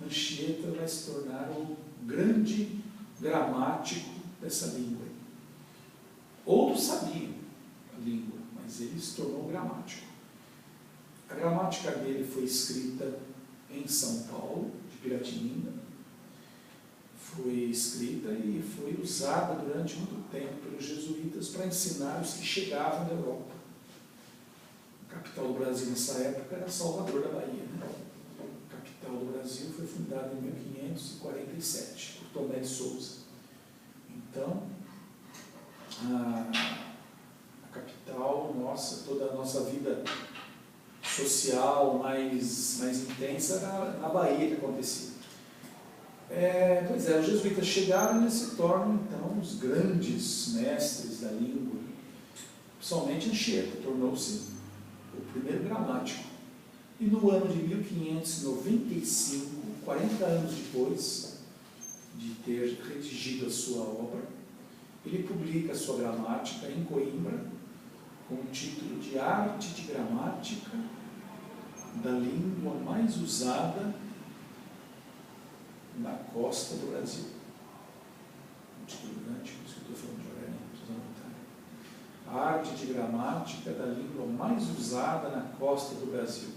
Anchieta vai se tornar o grande gramático dessa língua. Outros sabiam a língua, mas ele se tornou gramático. A gramática dele foi escrita em São Paulo, de Piratininga. Foi escrita e foi usada durante muito tempo pelos jesuítas para ensinar os que chegavam da Europa. A capital do Brasil nessa época era Salvador da Bahia, né? A capital do Brasil foi fundada em 1547 por Tomé de Souza. Então, a capital nossa, toda a nossa vida social mais intensa era na Bahia que acontecia. Pois é, os jesuítas chegaram e eles se tornam então os grandes mestres da língua. Principalmente Anchieta tornou-se o primeiro gramático. E no ano de 1595, 40 anos depois de ter redigido a sua obra, ele publica a sua gramática em Coimbra, com o título de Arte de Gramática da Língua Mais Usada na Costa do Brasil. Um título grande, por isso que eu estou falando de Aurélio, precisamos anotar. A Arte de Gramática da Língua Mais Usada na Costa do Brasil.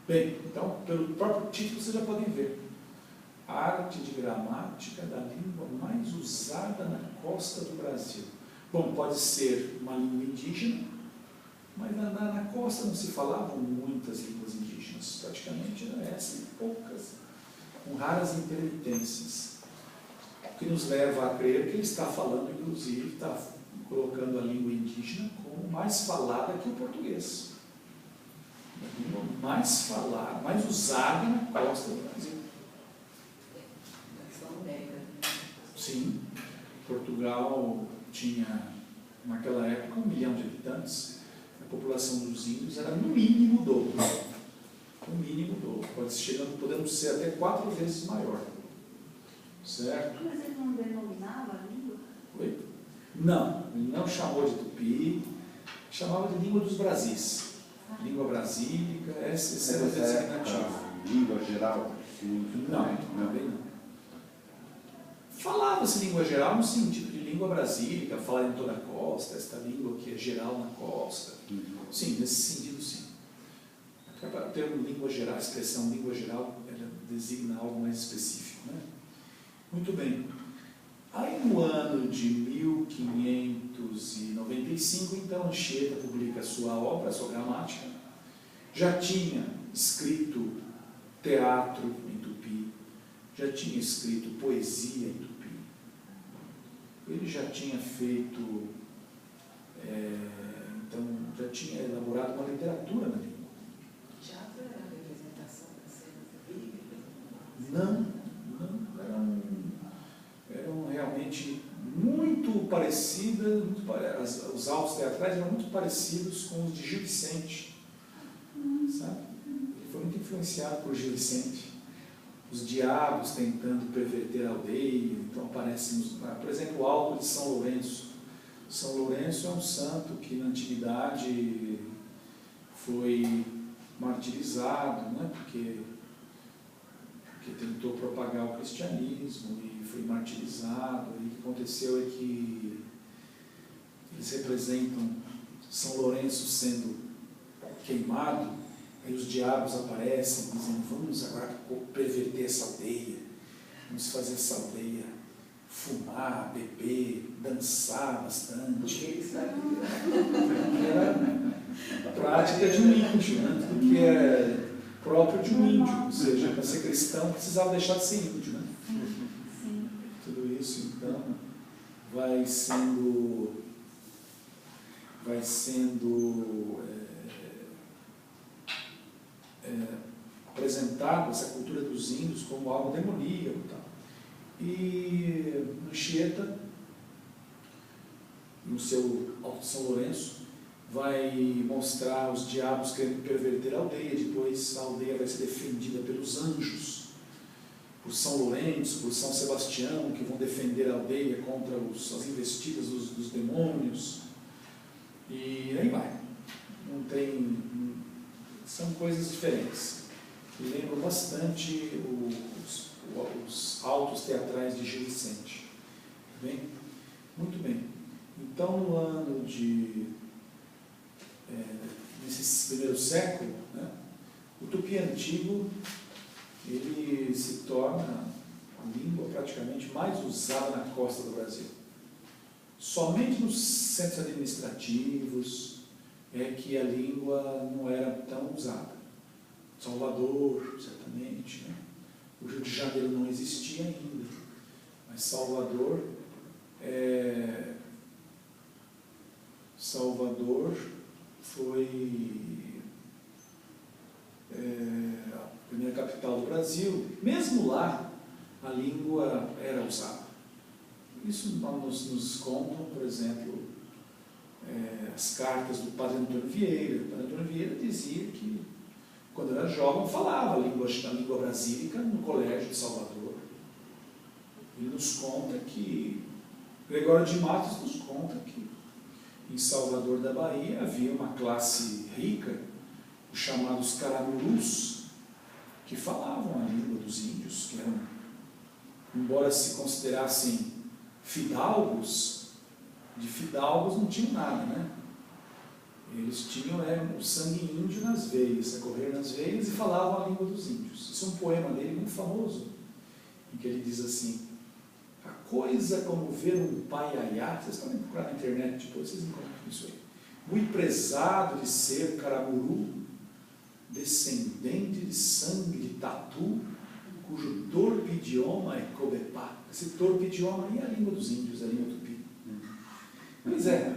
Bem, então, pelo próprio título vocês já podem ver. Arte de Gramática da Língua Mais Usada na Costa do Brasil. Bom, pode ser uma língua indígena, mas na costa não se falavam muitas línguas indígenas, praticamente eram essas e poucas, com raras intermitências. O que nos leva a crer que ele está falando, inclusive, está colocando a língua indígena como mais falada que o português. A língua mais falada, mais usada na costa do Brasil. Sim, Portugal tinha, naquela época, 1 milhão de habitantes. A população dos índios era no mínimo o dobro. No mínimo o dobro. Podemos ser até 4 vezes maior. Certo? Mas ele não denominava a língua? Oi? Não, ele não chamou de tupi, chamava de língua dos Brasis. Língua brasílica, esse era o designativo. Língua geral? Não, também não. Falava-se língua geral no sentido de língua brasílica, falar em toda a costa, esta língua que é geral na costa. Sim, nesse sentido, sim. O termo língua geral, a expressão língua geral, ela designa algo mais específico, né? Muito bem. Aí no ano de 1595, então, Anchieta publica a sua obra, a sua gramática. Já tinha escrito teatro em tupi, já tinha escrito poesia em tupi. Ele já tinha feito, então, já tinha elaborado uma literatura na língua. Teatro era a representação das cenas bíblicas? Não, eram realmente muito parecidas, os autos teatrais eram muito parecidos com os de Gil Vicente, sabe? Ele foi muito influenciado por Gil Vicente. Os diabos tentando perverter a aldeia, então aparecem, por exemplo, o alto de São Lourenço. São Lourenço é um santo que na antiguidade foi martirizado, né? porque tentou propagar o cristianismo e foi martirizado. E o que aconteceu é que eles representam São Lourenço sendo queimado, aí os diabos aparecem dizendo: vamos agora perverter essa aldeia, vamos fazer essa aldeia fumar, beber, dançar bastante. Era a prática de um índio, né? Tudo que é próprio de um índio, ou seja, para ser cristão precisava deixar de ser índio, né? Sim. Tudo isso, então, vai sendo apresentado essa cultura dos índios como algo demoníaco e tal. E Anchieta, no seu Alto de São Lourenço, vai mostrar os diabos querendo perverter a aldeia. Depois a aldeia vai ser defendida pelos anjos, por São Lourenço, por São Sebastião, que vão defender a aldeia contra as investidas dos demônios. E aí vai. Não tem... São coisas diferentes. lembram bastante os autos teatrais de Gil Vicente. Tá bem? Muito bem. Então, no ano nesse primeiro século, né, o tupi antigo ele se torna a língua praticamente mais usada na costa do Brasil. Somente nos centros administrativos é que a língua não era tão usada. Salvador, certamente, né? O Rio de Janeiro não existia ainda, mas Salvador foi a primeira capital do Brasil. Mesmo lá, a língua era usada. Isso nos contam, por exemplo, as cartas do Padre Antônio Vieira. O Padre Antônio Vieira dizia que, quando era jovem, falava a língua brasílica no colégio de Salvador. Ele nos conta que, Gregório de Matos nos conta que, em Salvador da Bahia, havia uma classe rica, os chamados caramurus, que falavam a língua dos índios, que eram, embora se considerassem fidalgos, de fidalgos não tinham nada, né? Eles tinham o sangue índio nas veias, a correr nas veias, e falavam a língua dos índios. Isso é um poema dele muito famoso, em que ele diz assim: a coisa como ver um paiaiá, vocês podem procurar na internet depois, vocês encontram isso aí, muito prezado de ser caramuru, descendente de sangue de tatu, cujo torpe idioma é cobepá. Esse torpe idioma aí é a língua dos índios, a língua tupi. Pois é,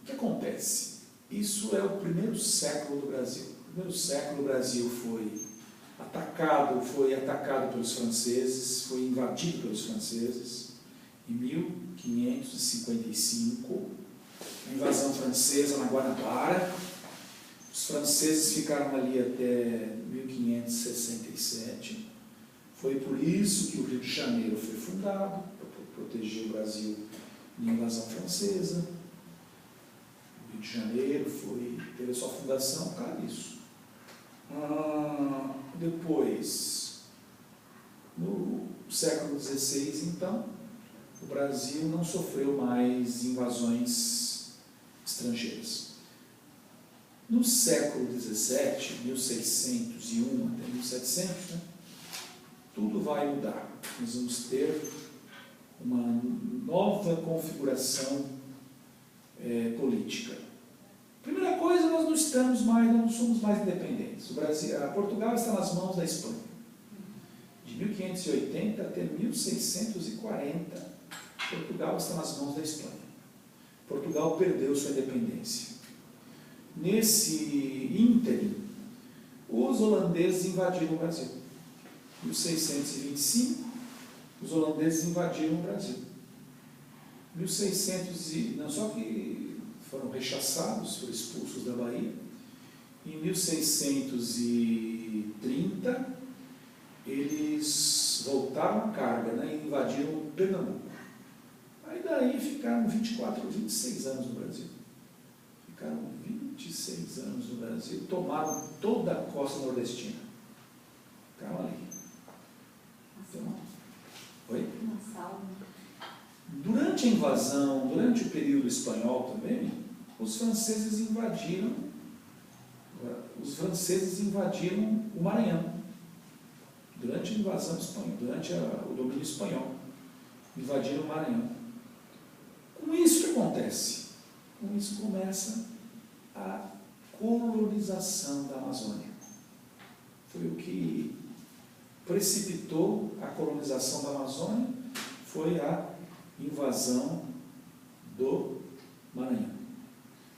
o que acontece? Isso é o primeiro século do Brasil. No primeiro século o Brasil foi atacado pelos franceses, foi invadido pelos franceses em 1555, a invasão francesa na Guanabara. Os franceses ficaram ali até 1567. Foi por isso que o Rio de Janeiro foi fundado, para proteger o Brasil de invasão francesa. O Rio de Janeiro teve a sua fundação por causa disso. Depois, no século XVI, então, o Brasil não sofreu mais invasões estrangeiras. No século XVII, 1601 até 1700, né, tudo vai mudar. Nós vamos ter uma nova configuração política. Primeira coisa, nós não somos mais independentes. Portugal está nas mãos da Espanha. De 1580 até 1640, Portugal está nas mãos da Espanha. Portugal perdeu sua independência. Nesse ínterim, os holandeses invadiram o Brasil. Em 1625, os holandeses invadiram o Brasil. Não só que foram rechaçados, foram expulsos da Bahia. Em 1630, eles voltaram à carga, né, e invadiram Pernambuco. Aí daí ficaram 26 anos no Brasil. Ficaram 26 anos no Brasil, tomaram toda a costa nordestina. Ficaram ali. Então, oi? Durante a invasão, durante o período espanhol também, os franceses invadiram o Maranhão. Durante a invasão espanhola, durante o domínio espanhol, invadiram o Maranhão. Com isso, o que acontece? Com isso começa a colonização da Amazônia. Foi o que precipitou a colonização da Amazônia, foi a invasão do Maranhão.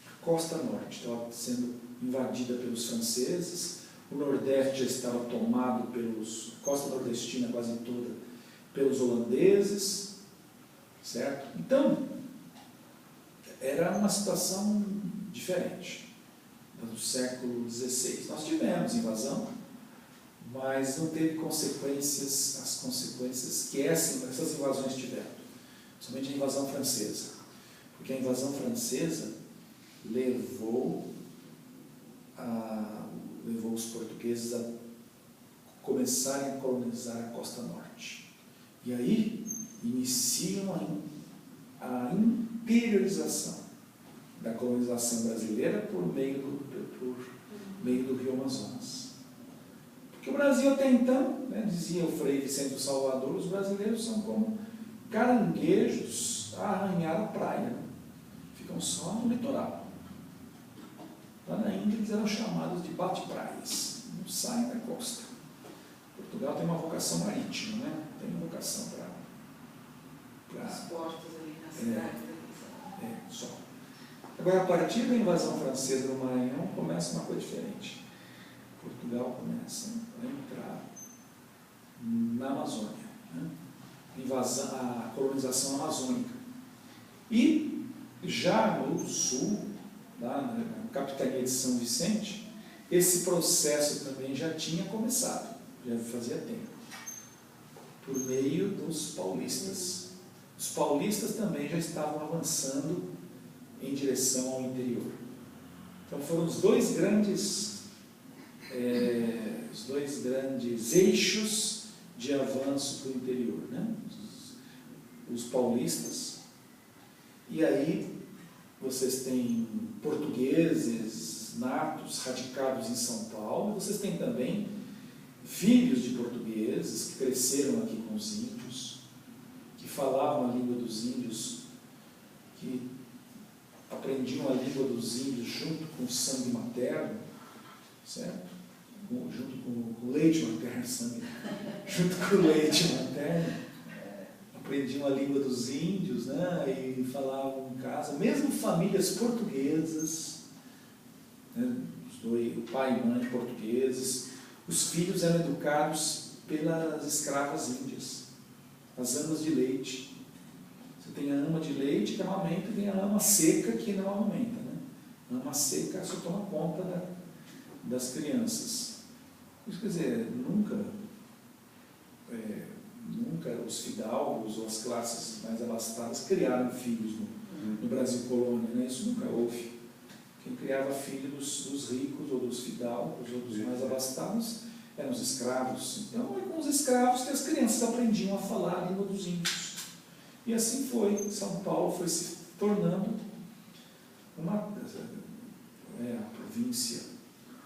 A costa norte estava sendo invadida pelos franceses, o nordeste já estava tomado a costa nordestina quase toda, pelos holandeses, certo? Então, era uma situação diferente do século XVI. Nós tivemos invasão, mas não teve as consequências que essas invasões tiveram, somente a invasão francesa, porque a invasão francesa levou os portugueses a começarem a colonizar a costa norte. E aí iniciam a interiorização da colonização brasileira por meio do Rio Amazonas. Porque o Brasil até então, né, dizia o Frei Vicente do Salvador, os brasileiros são como caranguejos a arranhar a praia, né? Ficam só no litoral. Lá na Índia eles eram chamados de bate-praias, não saem da costa. Portugal tem uma vocação marítima, né? Tem uma vocação para Os portos ali na cidade. só. Agora, a partir da invasão francesa no Maranhão, começa uma coisa diferente. Portugal começa a entrar na Amazônia, né? A colonização amazônica. E já no sul, lá na capitania de São Vicente, esse processo também já tinha começado, já fazia tempo, por meio dos paulistas. Os paulistas também já estavam avançando em direção ao interior. Então foram os dois grandes eixos de avanço para o interior, né? Os paulistas. E aí vocês têm portugueses natos, radicados em São Paulo, vocês têm também filhos de portugueses que cresceram aqui com os índios, que falavam a língua dos índios, que aprendiam a língua dos índios junto com o sangue materno, certo? Junto com o leite materno, sangue, junto com o leite materno, aprendiam a língua dos índios, né? E falavam em casa, mesmo famílias portuguesas, né? O pai e mãe portugueses, os filhos eram educados pelas escravas índias, as amas de leite. Você tem a ama de leite que amamenta e tem a ama seca que não amamenta, né? A ama seca só toma conta das crianças. Isso quer dizer, nunca os fidalgos ou as classes mais abastadas criaram filhos no Brasil colônia, né? Isso nunca houve. Quem criava filhos dos ricos ou dos fidalgos ou dos mais abastados eram os escravos. Então, é com os escravos que as crianças aprendiam a falar a língua dos índios. E assim foi. São Paulo foi se tornando a província.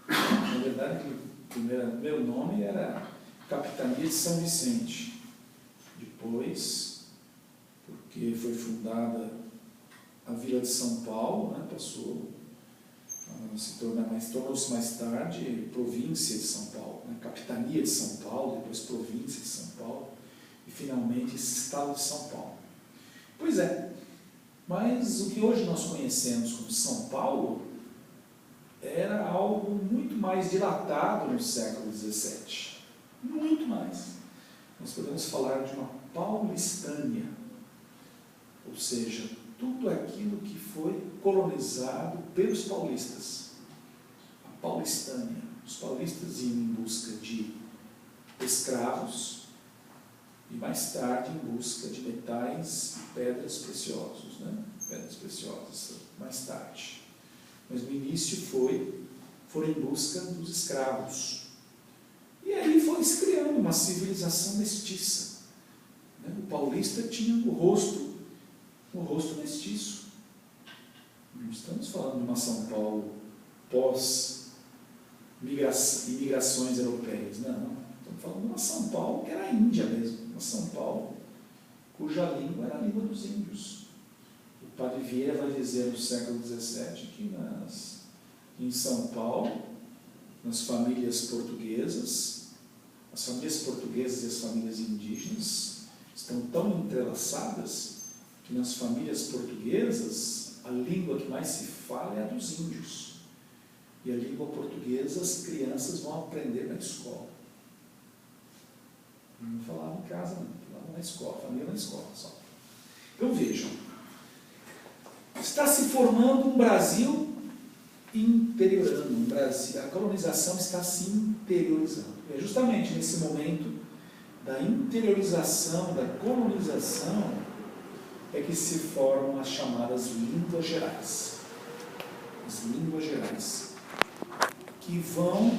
Na verdade, o primeiro nome era Capitania de São Vicente. Depois, porque foi fundada a Vila de São Paulo, né, tornou-se mais tarde Província de São Paulo, né, Capitania de São Paulo, depois Província de São Paulo, e finalmente Estado de São Paulo. Pois é, mas o que hoje nós conhecemos como São Paulo era algo muito mais dilatado no século XVII. Muito mais. Nós podemos falar de uma paulistânia, ou seja, tudo aquilo que foi colonizado pelos paulistas. A paulistânia. Os paulistas iam em busca de escravos e mais tarde em busca de metais e pedras preciosas, né? Pedras preciosas, mais tarde. Mas no início foram em busca dos escravos. E aí foi se criando uma civilização mestiça. Né? O paulista tinha o rosto mestiço. Não estamos falando de uma São Paulo pós-imigrações europeias, não. Estamos falando de uma São Paulo que era a Índia mesmo, uma São Paulo cuja língua era a língua dos índios. O Padre Vieira vai dizer no século XVII que em São Paulo, nas famílias portuguesas, as famílias portuguesas e as famílias indígenas estão tão entrelaçadas que nas famílias portuguesas a língua que mais se fala é a dos índios. E a língua portuguesa as crianças vão aprender na escola. Não falavam em casa, não. Falavam na escola, família na escola só. Então vejam, está se formando um Brasil interiorando, a colonização está se interiorizando. É justamente nesse momento da interiorização, da colonização, é que se formam as chamadas línguas gerais. As línguas gerais, que vão